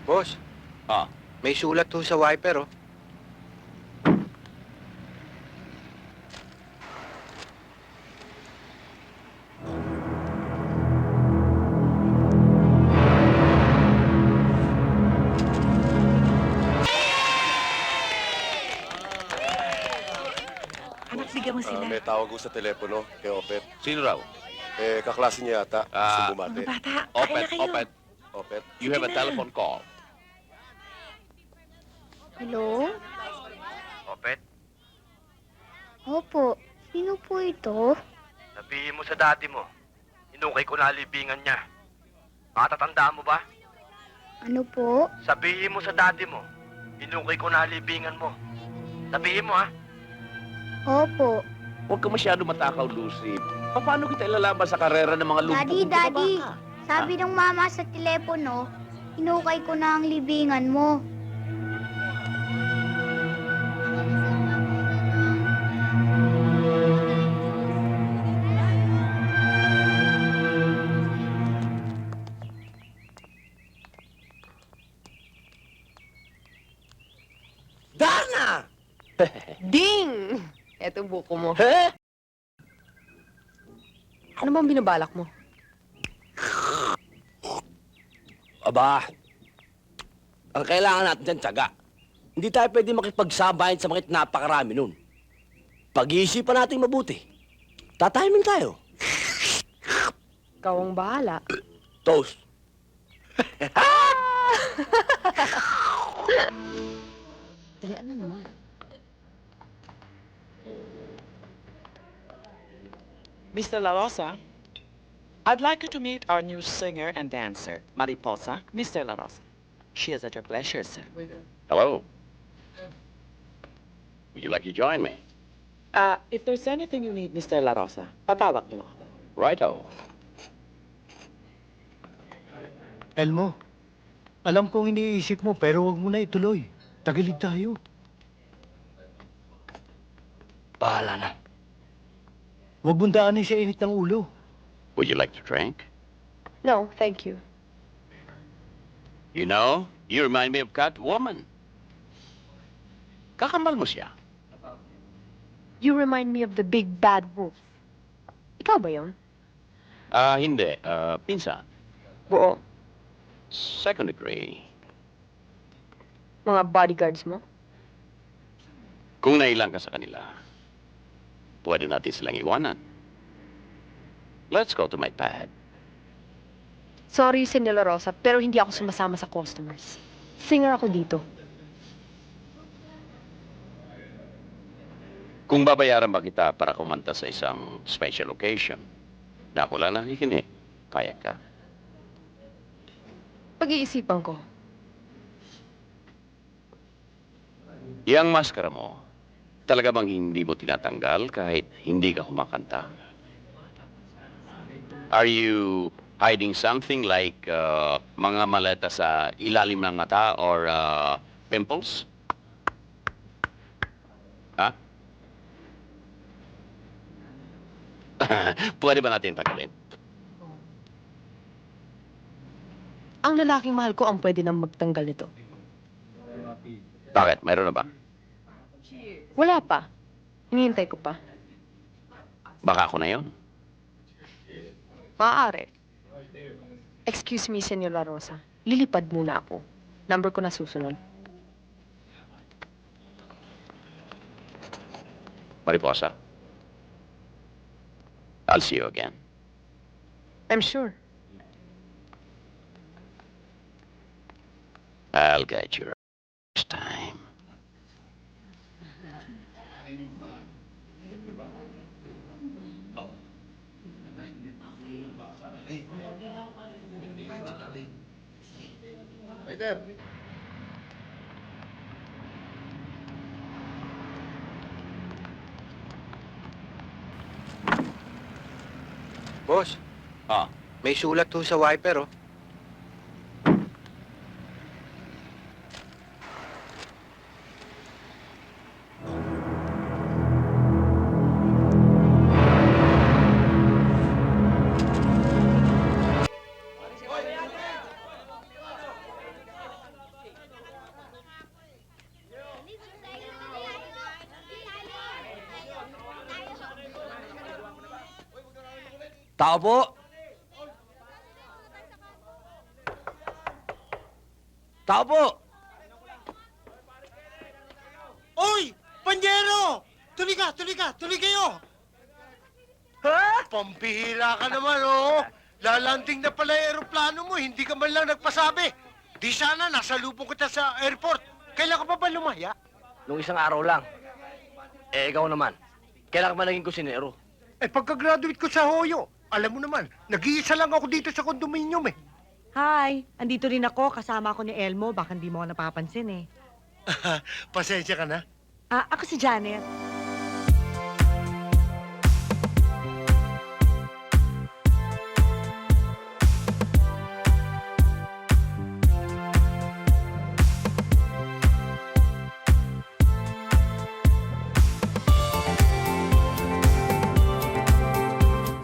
Boss, Ah, may sulat ho sa wiper, oh. Anak, bigyan mo sila. May tawag ko sa telepono kay Opet. sino raw? Kaklase niya yata. Gusto bumati. Mga bata, kain na Opet, kayo. Opet, Opet. you have a Sige na. telephone call. Hello? Opet, Opo. Sino po ito? sabihin mo sa daddy mo. Inukay ko na libingan niya. Matatandaan mo ba? Ano po? Sabihin mo sa daddy mo. Inukay ko na libingan mo. Sabihin mo, ha? Opo. Huwag ka masyado matakaw, Lucy. Paano kita ilalaban sa karera ng mga lumpong Daddy, baka? sabi ng mama sa telepono, hinukay ko na ang libingan mo. Darna! Ding! Eto buko mo. He? Ano bang binabalak mo? Aba, ang kailangan natin dyan, tiyaga. Hindi tayo pwede makipagsabayan sa mga napakarami nun. Pag-iisipan natin mabuti. Tatahimin tayo. Ikaw ang bahala. Toast. Dalian na naman. Mr. La Rosa, I'd like you to meet our new singer and dancer, Mariposa, Mr. La Rosa. She is at your pleasure, sir. Hello. Would you like to join me? If there's anything you need, Mr. La Rosa, patawag niyo ako. Righto. Elmo, alam kong iniisip mo pero wag mo na ituloy. Tagilid tayo. Bahala na. Wag mong daanin sa init ng ulo. Would you like to drink? No, thank you. You know, you remind me of Catwoman. Kakamal mo siya. You remind me of the big bad wolf. Ikaw ba yun? Hindi. Pinsan. Buo. Second degree. Mga bodyguards mo? Kung nailang ka sa kanila, pwede natin silang iwanan. Let's go to my pad. Sorry, Senora Rosa, pero hindi ako sumasama sa customers. Singer ako dito. Kung babayaran ba kita para kumanta sa isang special occasion, na ako lang nakikinig, kaya ka. Pag-iisipan ko. Yang maskara mo, talaga bang hindi mo tinatanggal kahit hindi ka kumakanta? Are you hiding something like mga maleta sa ilalim ng mata or pimples? Ha? Pwede ba natin tanggalin? Ang lalaking mahal ko ang pwede nang magtanggal nito. Bakit? Mayroon na ba? Wala pa. Hinihintay ko pa. Baka ako na yun. Maaari. Excuse me, Senora Rosa. Lilipad muna ako. Number ko na susunod. Mariposa. I'll see you again. I'm sure. I'll get you next time. Boss, may sulat ho sa wiper, oh. Tao po! Tao po! Oy! Panyero! Tuloy ka! Tuloy kayo! Ha? Pampihira ka naman, oh! Lalanding na pala yung aeroplano mo, hindi ka man lang nagpasabi. Di sana, nasa lupong kita sa airport. Kailan ka pa ba lumaya? Nung isang araw lang. Ikaw naman. Kailan ka ba naging kusinero? Pagka-graduate ko sa Hoyo, alam mo naman, nag-iisa lang ako dito sa kondominium eh. Hi, andito rin ako. Kasama ako ni Elmo. Baka hindi mo ako napapansin eh. Pasensya ka na. Ako si Janet.